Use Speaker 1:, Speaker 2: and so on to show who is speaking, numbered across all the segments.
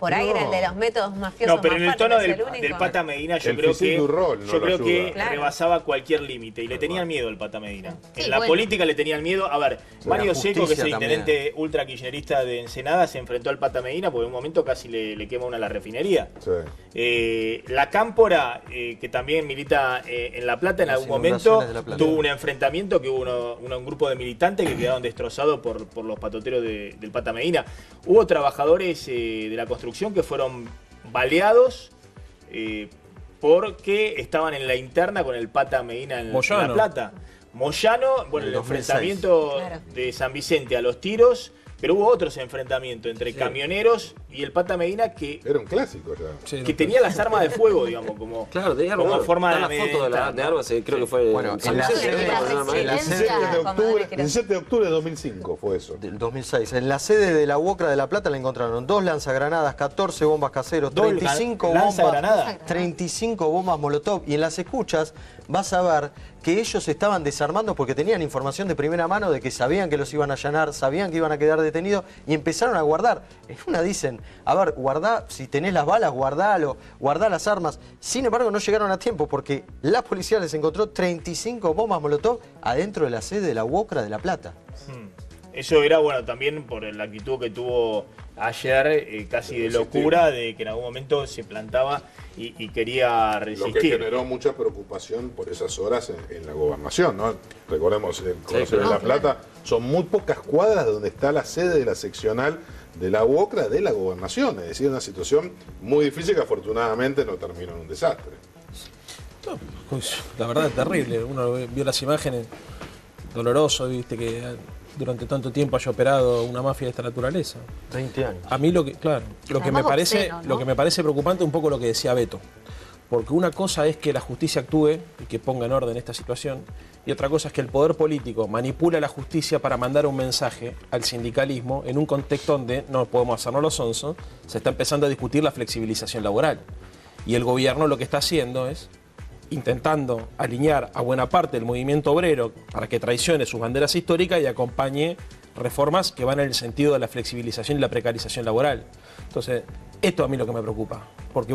Speaker 1: por ahí era el de los métodos mafiosos.
Speaker 2: No, pero en el tono
Speaker 1: es el
Speaker 2: del Pata Medina yo
Speaker 3: El
Speaker 2: creo
Speaker 3: físico y rol no
Speaker 2: yo
Speaker 3: lo
Speaker 2: creo
Speaker 3: ayuda.
Speaker 2: que
Speaker 1: Claro.
Speaker 2: rebasaba cualquier límite y le tenían miedo al Pata Medina.
Speaker 1: Sí,
Speaker 2: En la
Speaker 1: bueno.
Speaker 2: política le tenían miedo. A ver, Mario Seco, que es el
Speaker 4: justicia
Speaker 2: intendente ultra kirchnerista de Ensenada, se enfrentó al Pata Medina porque en un momento casi le quema una a la refinería.
Speaker 3: Sí.
Speaker 2: La Cámpora, que también milita en La Plata, en
Speaker 4: Las
Speaker 2: algún momento
Speaker 4: inundaciones de La Plata.
Speaker 2: tuvo un enfrentamiento que hubo un grupo de militantes que quedaron destrozados por los patoteros del Pata Medina. Hubo trabajadores de la construcción que fueron baleados porque estaban en la interna con el Pata Medina en La Plata. Moyano, bueno, el
Speaker 4: 2006.
Speaker 2: enfrentamiento de San Vicente a los tiros, pero hubo otros enfrentamientos entre camioneros y el Pata Medina que
Speaker 3: Era un clásico ya.
Speaker 5: Sí,
Speaker 2: que tenía las armas de fuego, digamos, como,
Speaker 6: Claro, tenía
Speaker 2: como
Speaker 6: armas.
Speaker 2: forma de
Speaker 6: Está la foto de armas, creo que fue
Speaker 4: Bueno,
Speaker 6: San
Speaker 4: en la
Speaker 6: Vicente,
Speaker 4: sede-
Speaker 6: ¿no?
Speaker 1: la
Speaker 6: En la
Speaker 1: residencia.
Speaker 3: 17 de octubre,
Speaker 1: Comodoro, creo.
Speaker 3: 17 de octubre de 2005 fue eso.
Speaker 4: Del 2006. En la sede de la UOCRA de La Plata le encontraron 2 lanzagranadas, 14 bombas caseros, 35
Speaker 2: lanzagranada.
Speaker 4: bombas, 35 bombas Molotov. Y en las escuchas vas a ver que ellos estaban desarmando porque tenían información de primera mano de que sabían que los iban a allanar, sabían que iban a quedar detenidos y empezaron a guardar. En una dicen, a ver, guardá, si tenés las balas, guardalo, guardá las armas. Sin embargo, no llegaron a tiempo porque la policía les encontró 35 bombas Molotov adentro de la sede de la UOCRA de La Plata.
Speaker 2: Eso era, bueno, también por la actitud que tuvo ayer, casi de locura, de que en algún momento se plantaba y quería
Speaker 3: Lo que
Speaker 2: resistir.
Speaker 3: generó mucha preocupación por esas horas en la gobernación, ¿no? Recordemos, el Consejo de
Speaker 6: claro.
Speaker 3: La Plata son muy pocas cuadras donde está la sede de la seccional de la UOCRA de la gobernación. Es decir, una situación muy difícil que afortunadamente no terminó en un desastre.
Speaker 5: No, pues, la verdad es terrible. Uno vio las imágenes, doloroso, viste que durante tanto tiempo haya operado una mafia de esta naturaleza.
Speaker 4: 20 años.
Speaker 5: A mí lo que, claro, lo que
Speaker 1: Además
Speaker 5: me parece,
Speaker 1: obsceno, ¿no?
Speaker 5: lo que me parece preocupante es un poco lo que decía Beto. Porque una cosa es que la justicia actúe y que ponga en orden esta situación, y otra cosa es que el poder político manipula la justicia para mandar un mensaje al sindicalismo en un contexto donde no podemos hacernos los sonsos, se está empezando a discutir la flexibilización laboral. Y el gobierno lo que está haciendo es intentando alinear a buena parte del movimiento obrero para que traicione sus banderas históricas y acompañe reformas que van en el sentido de la flexibilización y la precarización laboral. Entonces, esto a mí es lo que me preocupa. Porque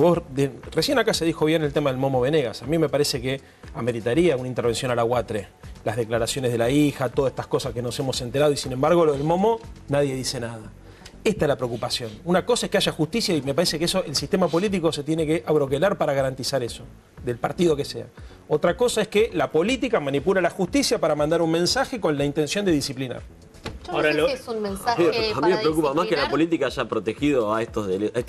Speaker 5: recién acá se dijo bien el tema del Momo Venegas. A mí me parece que ameritaría una intervención a la UATRE. Las declaraciones de la hija, todas estas cosas que nos hemos enterado y sin embargo lo del Momo nadie dice nada. Esta es la preocupación. Una cosa es que haya justicia y me parece que eso el sistema político se tiene que abroquelar para garantizar eso, del partido que sea. Otra cosa es que la política manipula la justicia para mandar un mensaje con la intención de disciplinar.
Speaker 1: Yo
Speaker 2: Ahora
Speaker 1: no sé
Speaker 2: lo-
Speaker 1: si es un mensaje
Speaker 6: A mí
Speaker 1: para
Speaker 6: me preocupa más que la
Speaker 1: disciplinar.
Speaker 6: política haya protegido a estos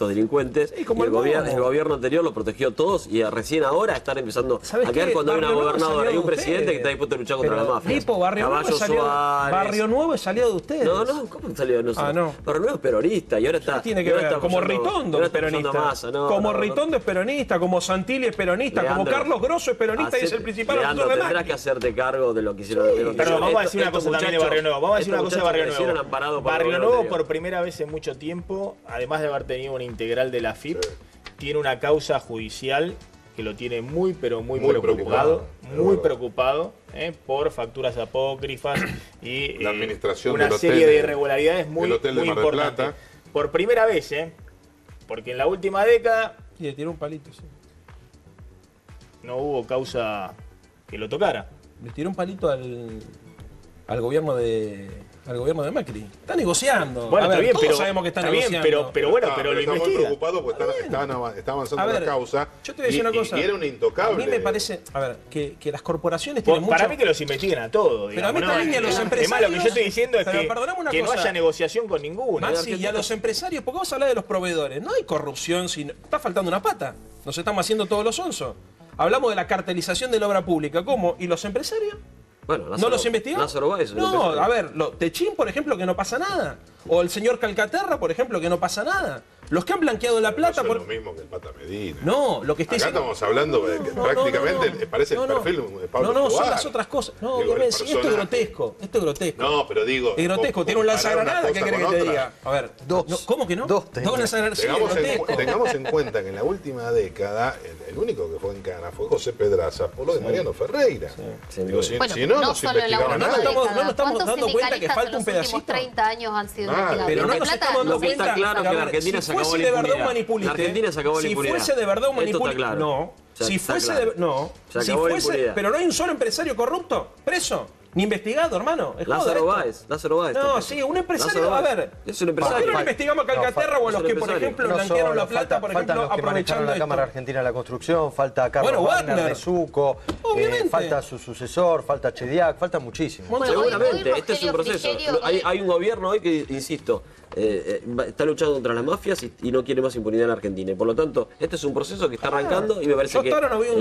Speaker 6: delincuentes.
Speaker 5: Sí, como
Speaker 6: y
Speaker 5: el Momo.
Speaker 6: el gobierno anterior lo protegió a todos y recién ahora están empezando
Speaker 5: ¿Sabes
Speaker 6: a caer
Speaker 5: qué?
Speaker 6: cuando hay una
Speaker 5: Barrio Nuevo
Speaker 6: gobernadora
Speaker 5: salió
Speaker 6: y un
Speaker 5: de
Speaker 6: presidente
Speaker 5: ustedes.
Speaker 6: que está dispuesto a luchar contra
Speaker 5: Pero,
Speaker 6: la mafia.
Speaker 5: Tipo, Barrio Nuevo
Speaker 6: Caballo
Speaker 5: salió,
Speaker 6: Suárez.
Speaker 5: Barrio Nuevo es salido de ustedes.
Speaker 6: No, ¿cómo salió de nosotros?
Speaker 5: Ah, no.
Speaker 6: Barrio Nuevo es peronista y ahora está.
Speaker 5: ¿Qué tiene
Speaker 6: y
Speaker 5: que
Speaker 6: ahora
Speaker 5: ver?
Speaker 6: está
Speaker 5: Como
Speaker 6: apoyando-
Speaker 5: Ritondo
Speaker 6: ahora
Speaker 5: es
Speaker 6: está apoyando
Speaker 5: peronista.
Speaker 6: a Massa, no,
Speaker 5: Como
Speaker 6: no, no.
Speaker 5: Ritondo es peronista, como Santilli es peronista, como
Speaker 6: Leandro,
Speaker 5: Carlos Grosso es peronista y es el principal
Speaker 6: Leandro,
Speaker 5: autor de
Speaker 6: tendrás
Speaker 5: Macri.
Speaker 6: que hacerte cargo de lo que hicieron. de lo que
Speaker 2: Perdón,
Speaker 6: hicieron.
Speaker 2: vamos a decir una
Speaker 6: Estos
Speaker 2: cosa también de
Speaker 6: muchachos-
Speaker 2: Barrio Nuevo. Vamos a decir
Speaker 6: estos
Speaker 2: una cosa de
Speaker 6: muchachos
Speaker 2: Barrio
Speaker 6: crecieron
Speaker 2: Nuevo.
Speaker 6: amparados por el
Speaker 2: Barrio
Speaker 6: gobierno
Speaker 2: Nuevo,
Speaker 6: anterior.
Speaker 2: por primera vez en mucho tiempo, además de haber tenido una integral de la FIP, tiene una causa judicial que lo tiene muy, pero muy,
Speaker 3: Muy
Speaker 2: preocupado.
Speaker 3: preocupado,
Speaker 2: Muy
Speaker 3: es
Speaker 2: preocupado por facturas apócrifas y
Speaker 3: La administración
Speaker 2: una
Speaker 3: del
Speaker 2: serie
Speaker 3: hotel,
Speaker 2: de irregularidades muy,
Speaker 3: el hotel de
Speaker 2: muy
Speaker 3: Mar del
Speaker 2: importantes.
Speaker 3: Plata.
Speaker 2: Por primera vez, porque en la última década
Speaker 5: Y le tiró un palito, sí.
Speaker 2: no hubo causa que lo tocara.
Speaker 5: Le tiró un palito al gobierno de Macri. Está negociando.
Speaker 2: Bueno,
Speaker 5: A ver,
Speaker 2: está bien,
Speaker 5: todos
Speaker 2: pero
Speaker 5: sabemos que está
Speaker 2: está bien,
Speaker 5: negociando.
Speaker 2: pero bueno, pero lo
Speaker 3: está muy
Speaker 2: investiga.
Speaker 3: preocupado porque está avanzando
Speaker 5: A ver,
Speaker 3: la causa.
Speaker 5: yo te voy a decir una cosa.
Speaker 3: Y era un intocable.
Speaker 5: A mí me parece, a ver, que las corporaciones tienen mucho...
Speaker 2: Para mí que los investiguen a todos.
Speaker 5: Pero a mí
Speaker 2: digamos,
Speaker 5: también y a los
Speaker 2: Es
Speaker 5: empresarios...
Speaker 2: más, lo que yo estoy diciendo es
Speaker 5: Pero
Speaker 2: que
Speaker 5: perdoname una
Speaker 2: no
Speaker 5: cosa.
Speaker 2: haya negociación con ninguno.
Speaker 5: Maxi, y a los empresarios, porque vos hablás de los proveedores, no hay corrupción, sino está faltando una pata. Nos estamos haciendo todos los onzos. Hablamos de la cartelización de la obra pública, ¿cómo? ¿Y los empresarios?
Speaker 6: Bueno,
Speaker 5: ¿No los investigó?
Speaker 6: Lázaro Báez, el
Speaker 5: No,
Speaker 6: empresario.
Speaker 5: a ver, Techín, por ejemplo, que no pasa nada. O el señor Calcaterra, por ejemplo, que no pasa nada. Los que han blanqueado la plata...
Speaker 3: Eso
Speaker 5: por...
Speaker 3: es lo mismo que el Pata Medina.
Speaker 5: No, lo que estoy
Speaker 3: Acá
Speaker 5: diciendo...
Speaker 3: estamos hablando de que prácticamente parece el perfil de Pablo
Speaker 5: No, son
Speaker 3: Escobar.
Speaker 5: las otras cosas. No,
Speaker 3: Digo, el
Speaker 5: Messi, esto es
Speaker 3: personaje.
Speaker 5: grotesco. Esto es grotesco.
Speaker 3: No, pero digo...
Speaker 5: Es grotesco, tiene un
Speaker 3: comparar una
Speaker 5: lanzagranada, ¿qué
Speaker 3: cosa
Speaker 5: querés
Speaker 3: con
Speaker 5: que te
Speaker 3: otra.
Speaker 5: diga? A ver,
Speaker 4: Dos.
Speaker 5: no, ¿cómo que no?
Speaker 4: Dos tenía.
Speaker 5: lanzagranadas, sí, es grotesco.
Speaker 3: Tengamos en cuenta que en la última década el único que fue en cana fue José Pedraza por lo de Mariano Ferreira.
Speaker 6: Sin
Speaker 3: Digo,
Speaker 6: duda.
Speaker 3: si,
Speaker 1: Bueno,
Speaker 3: si no,
Speaker 1: no
Speaker 3: no se
Speaker 1: solo en la
Speaker 3: investigaba
Speaker 1: última
Speaker 5: no
Speaker 3: nadie.
Speaker 5: estamos
Speaker 1: década.
Speaker 5: dando cuenta que
Speaker 1: ¿Cuántos
Speaker 5: falta un
Speaker 1: sindicalistas en los
Speaker 5: pedacito?
Speaker 1: últimos 30 años han sido
Speaker 3: mal.
Speaker 5: Pero no
Speaker 1: de
Speaker 5: nos
Speaker 1: plata.
Speaker 5: estamos dando
Speaker 6: Lo que está
Speaker 5: cuenta.
Speaker 6: claro es que
Speaker 5: A
Speaker 6: la
Speaker 5: ver,
Speaker 6: Argentina
Speaker 5: si
Speaker 6: se acabó
Speaker 5: fuese
Speaker 6: la
Speaker 5: de verdad un
Speaker 6: impunidad.
Speaker 5: manipulite.
Speaker 6: La Argentina se acabó la
Speaker 5: Si
Speaker 6: impunidad.
Speaker 5: fuese de verdad un
Speaker 6: Esto está
Speaker 5: manipulite.
Speaker 6: claro.
Speaker 5: No. Si
Speaker 6: Está
Speaker 5: fuese
Speaker 6: claro.
Speaker 5: de. No.
Speaker 6: Se
Speaker 5: Si
Speaker 6: acabó la
Speaker 5: fuese.
Speaker 6: impunidad.
Speaker 5: Pero no hay un solo empresario corrupto preso. Ni investigado, hermano. Es joda
Speaker 6: Lázaro
Speaker 5: esto.
Speaker 6: Báez. Lázaro Báez.
Speaker 5: No,
Speaker 6: está
Speaker 5: sí,
Speaker 6: preso.
Speaker 5: un empresario.
Speaker 6: Lázaro
Speaker 5: A
Speaker 6: Báez.
Speaker 5: ver.
Speaker 6: Es un
Speaker 5: ¿Por qué
Speaker 6: empresario.
Speaker 5: no investigamos a Calcaterra o a los
Speaker 6: es un
Speaker 5: que, por
Speaker 6: empresario.
Speaker 5: ejemplo,
Speaker 4: No
Speaker 5: blanquearon
Speaker 4: solo,
Speaker 5: la plata, por
Speaker 4: faltan
Speaker 5: ejemplo,
Speaker 4: los que manejaron
Speaker 5: aprovechando
Speaker 4: la Cámara
Speaker 5: esto?
Speaker 4: Argentina de la Construcción, falta Carlos
Speaker 5: Bueno,
Speaker 4: Wagner
Speaker 5: Wagner.
Speaker 4: de Suco,
Speaker 5: Obviamente.
Speaker 4: falta su sucesor, falta Chediak, falta muchísimo.
Speaker 1: Bueno,
Speaker 6: Seguramente,
Speaker 1: hoy
Speaker 6: este es un
Speaker 1: Rogelio
Speaker 6: proceso.
Speaker 1: Frigerio,
Speaker 6: Hay un gobierno hoy que, insisto, está luchando contra las mafias y no quiere más impunidad en Argentina. Y por lo tanto, este es un proceso que está arrancando y me parece
Speaker 5: Yo
Speaker 6: que...
Speaker 5: hasta ahora no veo uno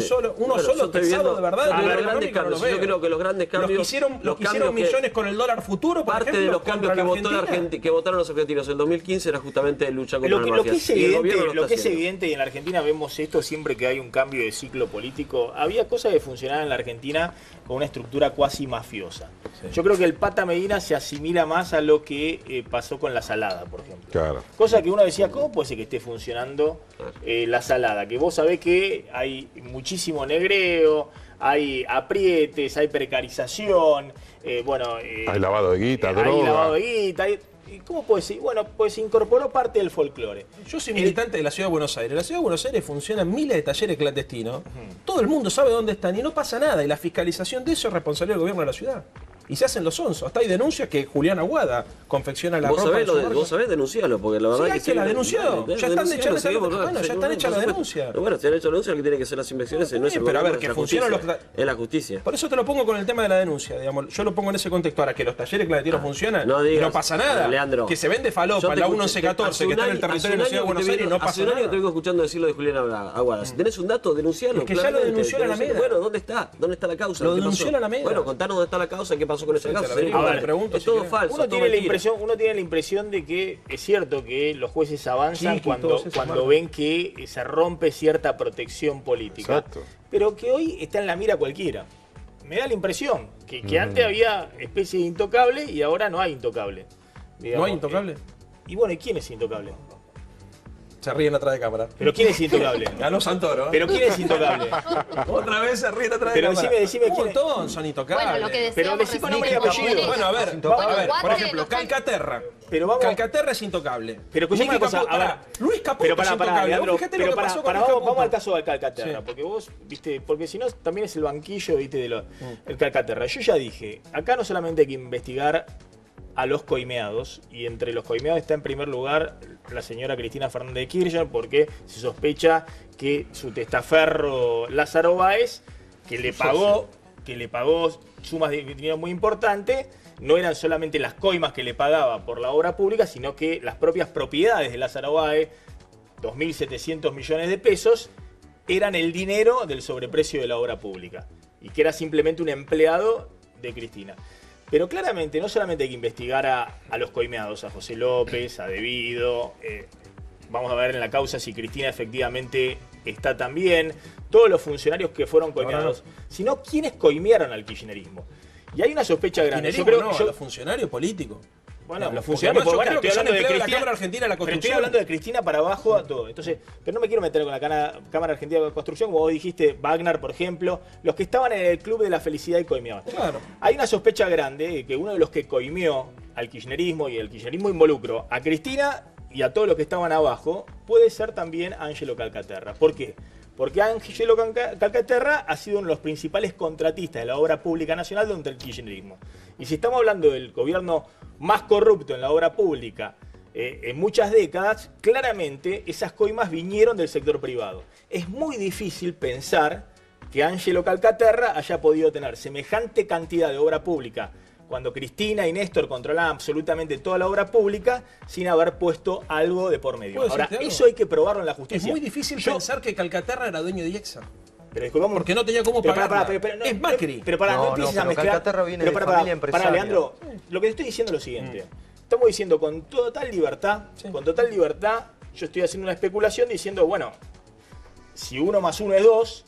Speaker 6: yo
Speaker 5: solo
Speaker 6: estoy
Speaker 5: pesado
Speaker 6: viendo-
Speaker 5: de verdad.
Speaker 6: yo
Speaker 5: A
Speaker 6: veo
Speaker 5: ver,
Speaker 6: grandes
Speaker 5: económico no
Speaker 6: cambios.
Speaker 5: lo
Speaker 6: Yo
Speaker 5: veo.
Speaker 6: creo que los grandes cambios...
Speaker 5: Los que hicieron millones con el dólar futuro, por
Speaker 6: Parte
Speaker 5: ejemplo,
Speaker 6: de los cambios
Speaker 5: contra
Speaker 6: que,
Speaker 5: la Argentina.
Speaker 6: que votaron los argentinos en el 2015 era justamente lucha contra
Speaker 2: Lo que,
Speaker 6: las
Speaker 2: lo que
Speaker 6: mafias.
Speaker 2: es
Speaker 6: Y el
Speaker 2: evidente,
Speaker 6: gobierno
Speaker 2: lo
Speaker 6: está
Speaker 2: que es
Speaker 6: haciendo.
Speaker 2: evidente, y en la Argentina vemos esto siempre que hay un cambio de ciclo político, había cosas que funcionaban en la Argentina con una estructura cuasi mafiosa. Yo creo que el Pata Medina se asimila más a lo que pasó con la Salada, por ejemplo.
Speaker 3: Claro.
Speaker 2: Cosa que uno decía, ¿cómo puede ser que esté funcionando la Salada? Que vos sabés que hay muchísimo negreo, hay aprietes, hay precarización,
Speaker 3: Hay lavado de guita,
Speaker 2: hay
Speaker 3: droga.
Speaker 2: lavado de guita. ¿Y cómo puede ser? Bueno, pues se incorporó parte del folclore.
Speaker 5: Yo soy militante de la Ciudad de Buenos Aires. En la Ciudad de Buenos Aires funcionan miles de talleres clandestinos. Todo el mundo sabe dónde están y no pasa nada. Y la fiscalización de eso es responsabilidad del gobierno de la ciudad. Y se hacen los onzos. Hasta hay denuncias que Julián Aguada confecciona la
Speaker 6: Vos
Speaker 5: ropa.
Speaker 6: sabés,
Speaker 5: en su marca.
Speaker 6: vos sabés, denunciarlo, porque la verdad
Speaker 5: Sí, hay que la denunció. Ya están hechas la denuncia.
Speaker 6: Bueno, se han hecho la denuncia, lo que tiene que hacer las investigaciones no es el
Speaker 5: Pero a ver,
Speaker 6: gobierno,
Speaker 5: que
Speaker 6: es la
Speaker 5: funcionan
Speaker 6: justicia.
Speaker 5: los...
Speaker 6: Es la justicia.
Speaker 5: Por eso te lo pongo con el tema de la denuncia, digamos. Yo lo pongo en ese contexto. Ahora, que los talleres clandestinos funcionan
Speaker 6: no
Speaker 5: y
Speaker 6: digas,
Speaker 5: no pasa nada.
Speaker 6: Leandro.
Speaker 5: Que se vende falopa, la 1114, que está en el territorio de la Ciudad de Buenos Aires y no pasa
Speaker 6: hace un año que
Speaker 5: nada.
Speaker 6: te vengo escuchando decirlo de Julián Aguada. Si tenés un dato, denuncialo.
Speaker 5: Es que ya lo
Speaker 6: claramente,
Speaker 5: denunció la
Speaker 6: denuncialo.
Speaker 5: Alameda.
Speaker 6: Bueno, ¿dónde está? ¿Dónde está la causa?
Speaker 5: Lo
Speaker 6: ¿Qué
Speaker 5: denunció
Speaker 6: pasó?
Speaker 5: la Alameda.
Speaker 6: Bueno, contanos dónde está la causa, qué pasó con esa
Speaker 5: Sí,
Speaker 6: causa.
Speaker 5: te la digo,
Speaker 2: A ver,
Speaker 5: te pregunto
Speaker 6: es
Speaker 5: si
Speaker 6: todo
Speaker 5: querés.
Speaker 6: falso.
Speaker 2: Uno
Speaker 6: todo
Speaker 2: tiene,
Speaker 6: mentira.
Speaker 2: uno tiene la impresión de que es cierto que los jueces avanzan
Speaker 5: Chiqui,
Speaker 2: cuando
Speaker 5: todos esos marcos.
Speaker 2: ven que se rompe cierta protección política.
Speaker 3: Exacto.
Speaker 2: Pero que hoy está en la mira cualquiera. Me da la impresión que antes había especie de intocable y ahora no hay intocable.
Speaker 5: ¿No hay intocable?
Speaker 2: Y bueno, ¿y quién es intocable?
Speaker 5: Se ríen atrás de cámara.
Speaker 2: ¿Pero quién es intocable?
Speaker 5: Ganó Santoro.
Speaker 2: ¿Pero quién es intocable?
Speaker 5: Otra vez se ríen atrás de
Speaker 2: Pero
Speaker 5: cámara.
Speaker 2: decime
Speaker 5: Un
Speaker 2: quién-
Speaker 5: montón son intocables.
Speaker 1: Bueno, lo que
Speaker 2: Pero
Speaker 1: decíamos
Speaker 2: decí con
Speaker 1: recién,
Speaker 2: nombre y apellido.
Speaker 1: Jiménez.
Speaker 5: Bueno, a ver,
Speaker 4: Intocable.
Speaker 5: por
Speaker 1: Guate,
Speaker 5: ejemplo,
Speaker 1: no sé.
Speaker 5: Calcaterra.
Speaker 2: Pero vamos-
Speaker 5: Calcaterra es intocable.
Speaker 2: Pero escuchame
Speaker 5: Luis
Speaker 2: una cosa,
Speaker 5: Caputo,
Speaker 2: a ver.
Speaker 5: pará, Luis Caputo
Speaker 2: Pero
Speaker 5: es
Speaker 2: para,
Speaker 5: intocable.
Speaker 2: Leandro,
Speaker 5: Vos fíjate lo
Speaker 2: pero
Speaker 5: que
Speaker 2: para,
Speaker 5: pasó con
Speaker 2: para,
Speaker 5: Luis
Speaker 2: vamos
Speaker 5: Caputo.
Speaker 2: al caso de Calcaterra,
Speaker 5: Sí.
Speaker 2: porque vos, viste, porque si no también es el banquillo, viste, de el Calcaterra. Yo ya dije, acá no solamente hay que investigar a los coimeados, y entre los coimeados está en primer lugar la señora Cristina Fernández de Kirchner, porque se sospecha que su testaferro Lázaro Báez, que le pagó sumas de dinero muy importantes, no eran solamente las coimas que le pagaba por la obra pública, sino que las propias propiedades de Lázaro Báez, 2.700 millones de pesos, eran el dinero del sobreprecio de la obra pública, y que era simplemente un empleado de Cristina. Pero claramente no solamente hay que investigar a los coimeados, a José López, a Devido, vamos a ver en la causa si Cristina efectivamente está también, todos los funcionarios que fueron coimeados, sino quienes coimearon al kirchnerismo. Y hay una sospecha grande. Yo creo,
Speaker 5: no, los funcionarios políticos.
Speaker 2: bueno,
Speaker 5: No,
Speaker 2: los
Speaker 5: porque
Speaker 2: funcionarios,
Speaker 5: además yo
Speaker 2: bueno,
Speaker 5: creo que
Speaker 2: estoy
Speaker 5: son
Speaker 2: hablando de
Speaker 5: empleados de la
Speaker 2: Cristina.
Speaker 5: Cámara Argentina de la
Speaker 2: Pero estoy
Speaker 5: Construcción.
Speaker 2: hablando de Cristina para abajo a todo. Entonces, pero no me quiero meter con la Cámara Argentina de la Construcción, como vos dijiste, Wagner, por ejemplo, los que estaban en el Club de la Felicidad y coimeaban.
Speaker 5: Claro.
Speaker 2: Hay una sospecha grande de que uno de los que coimeó al kirchnerismo, y el kirchnerismo involucró a Cristina y a todos los que estaban abajo, puede ser también Ángelo Calcaterra. ¿Por qué? Porque Ángelo Calcaterra ha sido uno de los principales contratistas de la obra pública nacional durante el kirchnerismo. Y si estamos hablando del gobierno más corrupto en la obra pública en muchas décadas, claramente esas coimas vinieron del sector privado. Es muy difícil pensar que Ángelo Calcaterra haya podido tener semejante cantidad de obra pública cuando Cristina y Néstor controlaban absolutamente toda la obra pública sin haber puesto algo de por medio.
Speaker 5: ¿Puedo
Speaker 2: Ahora,
Speaker 5: decirte algo?
Speaker 2: eso hay que probarlo en la
Speaker 5: Es
Speaker 2: justicia.
Speaker 5: muy difícil
Speaker 2: Yo-
Speaker 5: pensar que Calcaterra era dueño de IEXA.
Speaker 2: Pero disculpame,
Speaker 5: Porque no tenía cómo
Speaker 2: pero
Speaker 5: pagarla.
Speaker 2: no,
Speaker 5: Es Macri.
Speaker 2: Pero para, no,
Speaker 4: No,
Speaker 2: empieces
Speaker 4: no,
Speaker 2: a
Speaker 4: pero
Speaker 2: mezclar.
Speaker 4: Calcaterra viene
Speaker 2: pero
Speaker 4: de
Speaker 2: para,
Speaker 4: familia empresaria.
Speaker 2: Leandro, lo que te estoy diciendo es lo siguiente. Estamos diciendo con total libertad, yo estoy haciendo una especulación diciendo, bueno, si 1 más 1 es 2,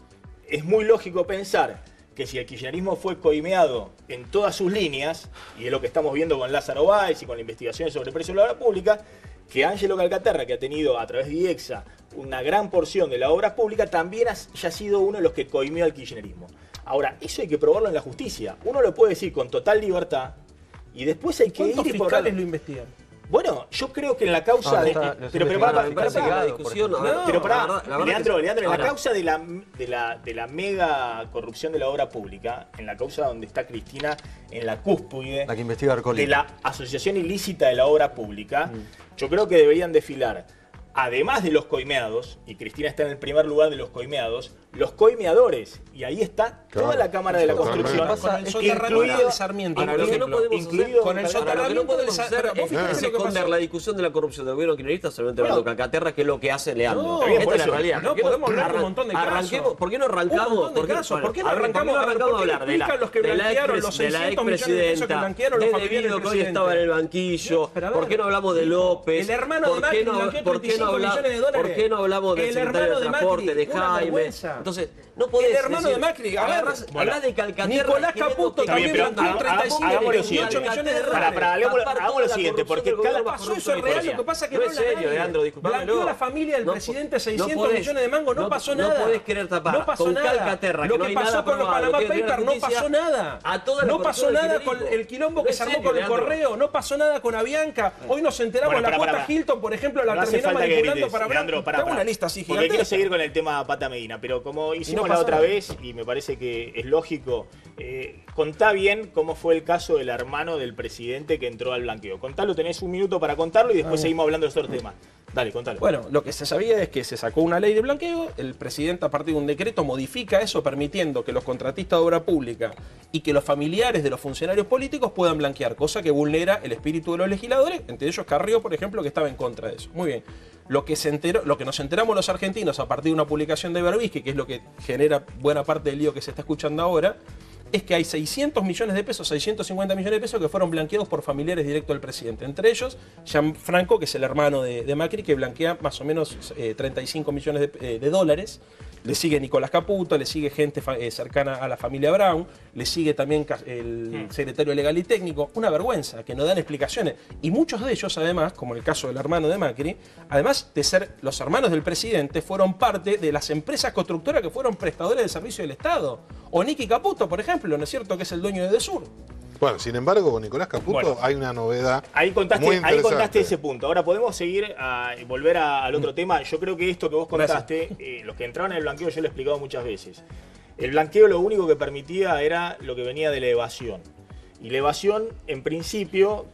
Speaker 2: es muy lógico pensar que si el kirchnerismo fue coimeado en todas sus líneas, y es lo que estamos viendo con Lázaro Báez y con la investigación sobre el precio de la obra pública, que Ángelo Calcaterra, que ha tenido a través de IEXA una gran porción de la obra pública, también haya sido uno de los que coimeó al kirchnerismo. Ahora, eso hay que probarlo en la justicia. Uno lo puede decir con total libertad, y después hay que ir
Speaker 5: ¿Cuántos
Speaker 2: y
Speaker 5: fiscales
Speaker 2: probarlo.
Speaker 5: lo investigan?
Speaker 2: Bueno, yo creo que en la causa
Speaker 4: No,
Speaker 2: de...
Speaker 4: está-
Speaker 2: pero
Speaker 4: los
Speaker 2: pará,
Speaker 4: investigadores
Speaker 2: pará,
Speaker 4: están
Speaker 2: pará,
Speaker 6: la
Speaker 4: cigados,
Speaker 6: discusión,
Speaker 4: por ejemplo.
Speaker 2: pero pará,
Speaker 6: la verdad que
Speaker 2: Leandro, en la
Speaker 6: ahora,
Speaker 2: causa de la mega corrupción de la obra pública, en la causa donde está Cristina en la cúspide
Speaker 4: La que investiga Arcolini.
Speaker 2: de la asociación ilícita de la obra pública, yo creo que deberían desfilar, además de los coimeados, y Cristina está en el primer lugar de los coimeados, los coimeadores. Y ahí está toda
Speaker 3: Claro,
Speaker 2: la Cámara de la
Speaker 3: totalmente.
Speaker 2: Construcción.
Speaker 5: Con el soterramiento de Sarmiento,
Speaker 6: Ahora,
Speaker 5: por
Speaker 6: lo que no
Speaker 5: ejemplo.
Speaker 6: podemos
Speaker 2: incluido-
Speaker 5: con el
Speaker 6: hacer, ahora, lo que no
Speaker 5: soterramiento
Speaker 6: podemos
Speaker 5: de
Speaker 6: hacer
Speaker 5: Sarmiento.
Speaker 6: es
Speaker 5: Vos fíjate lo que
Speaker 6: esconder
Speaker 5: pasó.
Speaker 6: la discusión de la corrupción del gobierno kirchnerista solamente hablando
Speaker 2: Bueno.
Speaker 6: cacaterra, que es lo que hace Leandro.
Speaker 5: No,
Speaker 2: está bien,
Speaker 6: Esta
Speaker 2: por
Speaker 6: es la
Speaker 2: eso.
Speaker 6: realidad.
Speaker 5: No,
Speaker 6: ¿Por qué
Speaker 5: podemos hablar de un montón de casos.
Speaker 6: Arranquemos, ¿por qué no
Speaker 5: Un
Speaker 6: arrancamos?
Speaker 5: montón de casos. ¿Por qué no
Speaker 6: a ver,
Speaker 5: arrancamos?
Speaker 6: ¿por qué no arrancamos a
Speaker 5: ¿Por qué
Speaker 6: hablar de la,
Speaker 5: explican los que
Speaker 6: de la
Speaker 5: blanquearon
Speaker 6: ex-
Speaker 5: los
Speaker 6: de la
Speaker 5: 600 millones de pesos que
Speaker 6: expresidenta,
Speaker 5: blanquearon los
Speaker 6: de
Speaker 5: familiares
Speaker 6: Debido
Speaker 5: del
Speaker 6: que hoy
Speaker 5: presidente?
Speaker 6: estaba en el banquillo?
Speaker 5: Pero a
Speaker 6: ¿Por
Speaker 5: ver,
Speaker 6: qué no hablamos de López?
Speaker 5: el hermano de
Speaker 6: ¿Por
Speaker 5: Macri
Speaker 6: qué no,
Speaker 5: blanqueó
Speaker 6: por qué no
Speaker 5: 35 millones de dólares?
Speaker 6: ¿Por qué no hablamos del
Speaker 5: El
Speaker 6: secretario
Speaker 5: hermano
Speaker 6: de
Speaker 5: de
Speaker 6: Transporte,
Speaker 5: Macri,
Speaker 6: de
Speaker 5: una
Speaker 6: Jaime?
Speaker 5: vergüenza.
Speaker 6: Entonces, no podés
Speaker 5: El hermano
Speaker 6: decir,
Speaker 5: de Macri, a ver,
Speaker 6: hablás de Calcaterra.
Speaker 5: Nicolás
Speaker 6: queriendo
Speaker 5: Caputo
Speaker 6: que
Speaker 5: también
Speaker 2: pero
Speaker 5: blanqueó
Speaker 2: hagamos-
Speaker 5: 35
Speaker 2: hagamos lo
Speaker 5: 28
Speaker 2: siguiente.
Speaker 5: millones de
Speaker 2: Pará,
Speaker 5: dólares.
Speaker 2: hagamos lo siguiente, porque cada
Speaker 5: Pasó eso es real, lo que pasa es que
Speaker 6: no
Speaker 5: no
Speaker 6: es
Speaker 5: habla
Speaker 6: serio,
Speaker 5: nadie.
Speaker 6: Leandro, disculpame.
Speaker 5: Blanqueó la familia del presidente 600
Speaker 6: podés-
Speaker 5: millones de mangos, no pasó
Speaker 6: No
Speaker 5: nada.
Speaker 6: podés querer tapar
Speaker 5: No pasó
Speaker 6: con
Speaker 5: nada.
Speaker 6: Calcaterra,
Speaker 5: Lo
Speaker 6: no
Speaker 5: que
Speaker 6: hay
Speaker 5: pasó
Speaker 6: nada
Speaker 5: con los
Speaker 6: probado,
Speaker 5: Panama
Speaker 6: que tiene
Speaker 5: Papers no
Speaker 6: justicia,
Speaker 5: pasó nada.
Speaker 6: a toda la
Speaker 5: No pasó
Speaker 6: corrupción del
Speaker 5: nada con
Speaker 6: kirchnerismo.
Speaker 5: el quilombo
Speaker 6: No
Speaker 5: que
Speaker 6: es
Speaker 5: se armó
Speaker 6: serio,
Speaker 5: con el
Speaker 6: Leandro.
Speaker 5: correo, no pasó nada con Avianca. Hoy nos enteramos
Speaker 2: Bueno,
Speaker 5: la
Speaker 2: pará,
Speaker 5: cuota
Speaker 2: pará.
Speaker 5: Hilton, por ejemplo, la
Speaker 2: No hace
Speaker 5: terminó
Speaker 2: falta que
Speaker 5: manipulando
Speaker 2: grites,
Speaker 5: para
Speaker 2: Leandro, pará,
Speaker 5: Tengo
Speaker 2: pará.
Speaker 5: una lista así
Speaker 2: Porque quiero
Speaker 5: gigantesca.
Speaker 2: seguir con el tema Pata Medina, pero como hicimos
Speaker 5: no
Speaker 2: la
Speaker 5: pasa
Speaker 2: otra
Speaker 5: nada.
Speaker 2: vez, y me parece que es lógico, contá bien cómo fue el caso del hermano del presidente que entró al blanqueo. Contalo, tenés un minuto para contarlo y después seguimos hablando de otros temas. Dale, contalo.
Speaker 5: Bueno, lo que se sabía es que se sacó una ley de blanqueo, el presidente a partir de un decreto modifica eso permitiendo que los contratistas de obra pública y que los familiares de los funcionarios políticos puedan blanquear, cosa que vulnera el espíritu de los legisladores, entre ellos Carrió, por ejemplo, que estaba en contra de eso. Muy bien. Lo que nos enteramos los argentinos a partir de una publicación de Berbisky, que es lo que genera buena parte del lío que se está escuchando ahora, es que hay 600 millones de pesos, 650 millones de pesos que fueron blanqueados por familiares directos del presidente. Entre ellos, Gianfranco, que es el hermano de Macri, que blanquea más o menos 35 millones de dólares. Le sigue Nicolás Caputo, le sigue gente cercana a la familia Brown, le sigue también el secretario legal y técnico. Una vergüenza, que no dan explicaciones. Y muchos de ellos, además, como en el caso del hermano de Macri, además de ser los hermanos del presidente, fueron parte de las empresas constructoras que fueron prestadores de servicio del Estado. O Nicky Caputo, por ejemplo, ¿no es cierto?, que es el dueño de Desur.
Speaker 3: Bueno, sin embargo, con Nicolás Caputo
Speaker 2: Bueno,
Speaker 3: hay una novedad
Speaker 2: Ahí
Speaker 3: muy
Speaker 2: contaste
Speaker 3: interesante.
Speaker 2: ese punto. Ahora podemos seguir y volver al otro tema. Yo creo que esto que vos contaste, los que entraron en el blanqueo, yo lo he explicado muchas veces. El blanqueo lo único que permitía era lo que venía de la evasión. Y la evasión, en principio,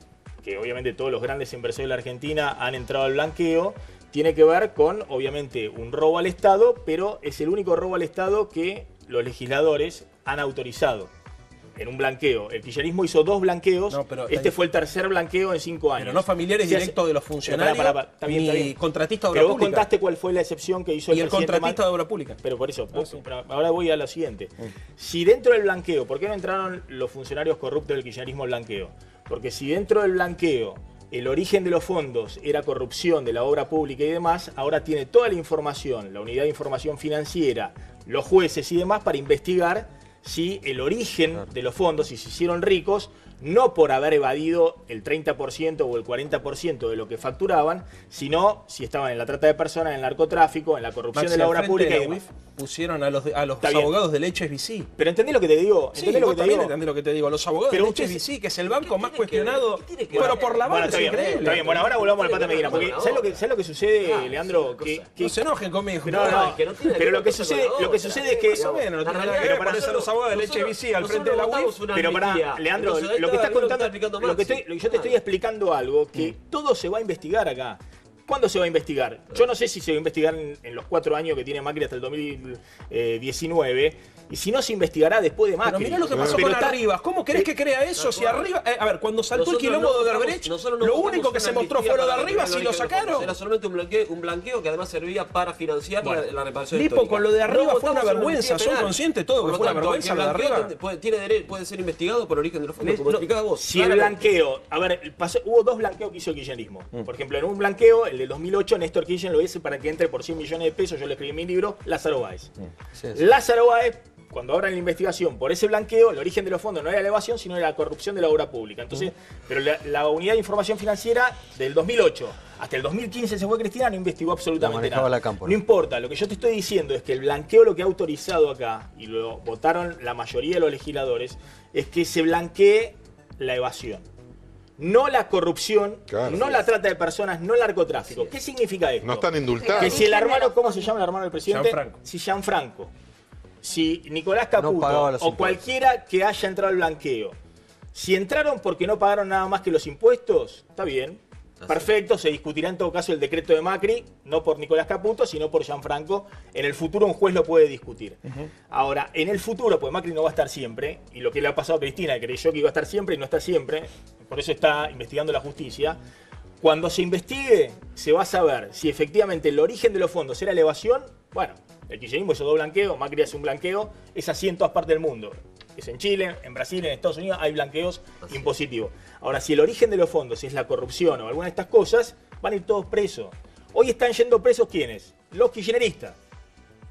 Speaker 2: que obviamente todos los grandes empresarios de la Argentina han entrado al blanqueo, tiene que ver con, obviamente, un robo al Estado, pero es el único robo al Estado que los legisladores han autorizado. En un blanqueo. El kirchnerismo hizo 2 blanqueos.
Speaker 5: No, pero
Speaker 2: este fue el tercer blanqueo en 5 años.
Speaker 5: Pero no familiares
Speaker 2: Se hace-
Speaker 5: directos de los funcionarios,
Speaker 2: Pero pará, está bien,
Speaker 5: ni
Speaker 2: está bien.
Speaker 5: contratistas de obra
Speaker 2: Pero vos
Speaker 5: pública.
Speaker 2: contaste cuál fue la excepción que hizo
Speaker 5: Y el
Speaker 2: presidente
Speaker 5: contratista de
Speaker 2: Macri.
Speaker 5: obra pública.
Speaker 2: Pero por eso,
Speaker 5: sí.
Speaker 2: pero ahora voy a lo siguiente. Si dentro del blanqueo, ¿por qué no entraron los funcionarios corruptos del kirchnerismo al blanqueo? Porque si dentro del blanqueo el origen de los fondos era corrupción de la obra pública y demás, ahora tiene toda la información, la unidad de información financiera, los jueces y demás para investigar si el origen de los fondos, si se hicieron ricos, no por haber evadido el 30% o el 40% de lo que facturaban, sino si estaban en la trata de personas, en el narcotráfico, en la corrupción
Speaker 5: Maxi,
Speaker 2: de la
Speaker 5: al
Speaker 2: obra
Speaker 5: frente
Speaker 2: pública
Speaker 5: de
Speaker 2: y
Speaker 5: la
Speaker 2: demás.
Speaker 5: UIF pusieron a los
Speaker 2: Está bien.
Speaker 5: abogados del HSBC.
Speaker 2: Pero entendés lo que te digo,
Speaker 5: Sí,
Speaker 2: entendés lo
Speaker 5: vos
Speaker 2: que te
Speaker 5: también
Speaker 2: digo.
Speaker 5: entendés lo que te digo. Los abogados
Speaker 2: Pero
Speaker 5: del
Speaker 2: ustedes-
Speaker 5: HSBC, que es el banco más
Speaker 6: tiene que
Speaker 5: cuestionado,
Speaker 6: ver? ¿Qué tiene que
Speaker 5: pero
Speaker 6: ver?
Speaker 5: por la
Speaker 2: Bueno,
Speaker 5: banda
Speaker 2: está
Speaker 5: es
Speaker 2: bien,
Speaker 5: increíble.
Speaker 2: está bien. Bueno, ahora volvamos al Pata Medina, porque
Speaker 6: Bueno,
Speaker 2: ¿sabes lo que sucede, Leandro?
Speaker 5: No se enojen conmigo.
Speaker 2: No, no,
Speaker 6: que no tiene
Speaker 2: pero
Speaker 6: que
Speaker 2: lo que
Speaker 6: ver con
Speaker 2: sucede,
Speaker 6: la
Speaker 2: lo que
Speaker 6: otra.
Speaker 2: sucede es que
Speaker 5: Más o menos, no tiene nada que
Speaker 2: pero
Speaker 5: ver,
Speaker 2: para
Speaker 5: pones a los abogados del HSBC al frente de la UIF.
Speaker 2: Pero pará, Leandro, lo que estás contando, lo que yo te estoy explicando algo que todo se va a investigar acá. ¿Cuándo se va a investigar? Yo no sé si se va a investigar en los 4 años que tiene Macri hasta el 2019. Y si no, se investigará después de Macri.
Speaker 5: Pero mirá lo que pasó
Speaker 2: Pero
Speaker 5: con
Speaker 2: está-
Speaker 5: Arribas. ¿Cómo querés que crea eso? Si Arriba. A ver, cuando saltó el
Speaker 6: Nosotros
Speaker 5: quilombo
Speaker 6: no
Speaker 5: de
Speaker 6: buscamos-
Speaker 5: Odebrecht,
Speaker 6: nosotros no
Speaker 5: lo
Speaker 6: buscamos
Speaker 5: único que se
Speaker 6: una
Speaker 5: mostró
Speaker 6: amnistía
Speaker 5: fue lo de
Speaker 6: para
Speaker 5: Arribas
Speaker 6: que
Speaker 5: y lo sacaron.
Speaker 6: Era solamente un blanqueo que además servía para financiar la reparación
Speaker 5: Lipo,
Speaker 6: histórica.
Speaker 5: con lo de Arriba
Speaker 6: No
Speaker 5: fue una
Speaker 6: votamos
Speaker 5: vergüenza.
Speaker 6: amnistía
Speaker 5: ¿Son
Speaker 6: penal.
Speaker 5: conscientes todos
Speaker 6: Por
Speaker 5: que
Speaker 6: lo
Speaker 5: fue una
Speaker 6: tanto,
Speaker 5: vergüenza
Speaker 6: el
Speaker 5: lo de
Speaker 6: blanqueo
Speaker 5: Arriba?
Speaker 6: puede ser investigado por origen de los fondos, como
Speaker 5: No,
Speaker 6: explicabas vos.
Speaker 2: Si el
Speaker 6: Claramente.
Speaker 2: blanqueo, a ver, hubo 2 blanqueos que hizo el kirchnerismo. Por ejemplo, en un blanqueo, el de 2008, Néstor Kirchner lo hizo para que entre por 100 millones de pesos, yo le escribí en mi libro, Lázaro Báez.
Speaker 4: Sí, sí.
Speaker 2: Lázaro Báez, cuando abran la investigación por ese blanqueo, el origen de los fondos no era la evasión, sino era la corrupción de la obra pública. Entonces, pero la unidad de información financiera del 2008 hasta el 2015 se fue Cristina, no investigó absolutamente
Speaker 4: manejaba
Speaker 2: nada.
Speaker 4: la Cámpora.
Speaker 2: No importa, lo que yo te estoy diciendo es que el blanqueo lo que ha autorizado acá, y lo votaron la mayoría de los legisladores, es que se blanquee la evasión. no la corrupción,
Speaker 3: Claro.
Speaker 2: no la trata de personas, no el narcotráfico. ¿Qué significa esto?
Speaker 3: No están indultados.
Speaker 2: Que si el hermano, ¿cómo se llama el hermano del presidente?
Speaker 5: Gianfranco.
Speaker 2: Si Gianfranco, si Nicolás
Speaker 4: No
Speaker 2: Caputo
Speaker 4: pagaba los
Speaker 2: o
Speaker 4: impuestos.
Speaker 2: cualquiera que haya entrado al blanqueo, si entraron porque no pagaron nada más que los impuestos, está bien. Perfecto, se discutirá en todo caso el decreto de Macri, no por Nicolás Caputo, sino por Gianfranco. En el futuro un juez lo puede discutir. Ahora, en el futuro, pues Macri no va a estar siempre, y lo que le ha pasado a Cristina, que creyó que iba a estar siempre y no está siempre, por eso está investigando la justicia. Cuando se investigue, se va a saber si efectivamente el origen de los fondos era la evasión. Bueno, el kirchnerismo hizo dos blanqueos, Macri hace un blanqueo, es así en todas partes del mundo. Es en Chile, en Brasil, en Estados Unidos, hay blanqueos impositivos. Ahora, si el origen de los fondos es la corrupción o alguna de estas cosas, van a ir todos presos. Hoy están yendo presos, ¿quiénes? Los kirchneristas.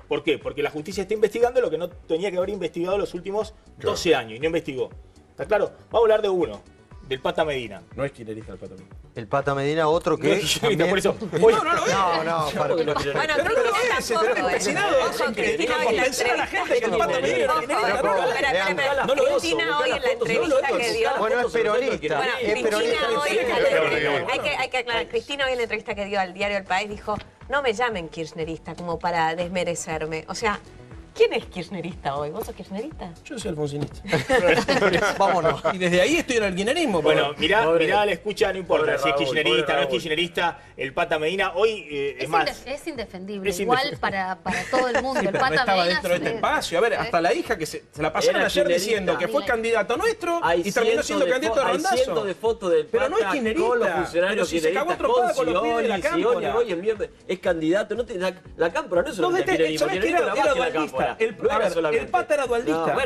Speaker 2: ¿Por qué? Porque la justicia está investigando lo que no tenía que haber investigado los últimos 12 años y no investigó. ¿Está claro? Vamos a hablar de uno, del Pata Medina.
Speaker 5: No es kirchnerista el Pato Medina.
Speaker 4: El Pata Medina, otro
Speaker 2: No
Speaker 4: que...
Speaker 2: es kirchnerista, por eso.
Speaker 4: también-
Speaker 2: Hoy-
Speaker 4: No, para-
Speaker 1: Bueno, Cristina tampoco, Ojo, Cristina hoy en la
Speaker 5: Convencer a la gente que el Pato Medina era
Speaker 1: Ojo,
Speaker 5: kirchnerista,
Speaker 1: espera,
Speaker 5: no,
Speaker 1: espera.
Speaker 5: no lo hizo,
Speaker 1: Cristina hoy en la entrevista que dio...
Speaker 4: Bueno, es peronista.
Speaker 1: Bueno,
Speaker 4: Es
Speaker 1: Cristina
Speaker 4: peronista.
Speaker 1: hoy en la
Speaker 3: Peronista.
Speaker 1: hay que aclarar, Cristina hoy en la entrevista que dio al diario El País dijo, no me llamen kirchnerista como para desmerecerme. O sea, ¿quién es kirchnerista hoy? ¿Vos sos kirchnerista?
Speaker 5: Yo soy alfonsinista.
Speaker 4: Vámonos.
Speaker 5: Y desde ahí estoy en el kirchnerismo.
Speaker 2: Bueno, mirá, la escucha, no importa
Speaker 6: Pobre
Speaker 2: si es
Speaker 6: Raúl,
Speaker 2: kirchnerista,
Speaker 6: pobre
Speaker 2: no es
Speaker 6: Raúl.
Speaker 2: kirchnerista, el Pata Medina, hoy es más.
Speaker 7: Es indefendible,
Speaker 2: Es
Speaker 7: igual
Speaker 2: indefendible.
Speaker 7: para todo el mundo.
Speaker 5: Sí,
Speaker 7: el
Speaker 5: pero no
Speaker 7: Pata
Speaker 5: estaba
Speaker 7: Medina
Speaker 5: dentro de este
Speaker 7: se-
Speaker 5: espacio. A ver, hasta la hija que se la pasaron
Speaker 6: Era
Speaker 5: ayer
Speaker 6: kirchnerista.
Speaker 5: diciendo que fue candidato nuestro
Speaker 6: Hay
Speaker 5: y terminó
Speaker 6: cientos
Speaker 5: siendo
Speaker 6: de
Speaker 5: candidato de
Speaker 6: hay
Speaker 5: Rondazo.
Speaker 6: cientos de fotos del
Speaker 5: Pero no es
Speaker 6: Pata
Speaker 5: kirchnerista.
Speaker 6: con los funcionarios
Speaker 5: Pero si se cagó
Speaker 6: kirchneristas,
Speaker 5: tropada con los pibes de la cámpora.
Speaker 6: hoy en mierda es candidato. No te, la cámpora no es
Speaker 5: No,
Speaker 6: solamente kirchnerismo.
Speaker 5: ¿sabés qué era?
Speaker 6: kirchnerismo
Speaker 5: Era
Speaker 6: más que la
Speaker 5: dualdista.
Speaker 6: cámpora.
Speaker 5: El,
Speaker 6: No
Speaker 5: a
Speaker 6: era
Speaker 5: ver,
Speaker 6: solamente.
Speaker 5: el Pata era dualdista.
Speaker 6: No, bueno,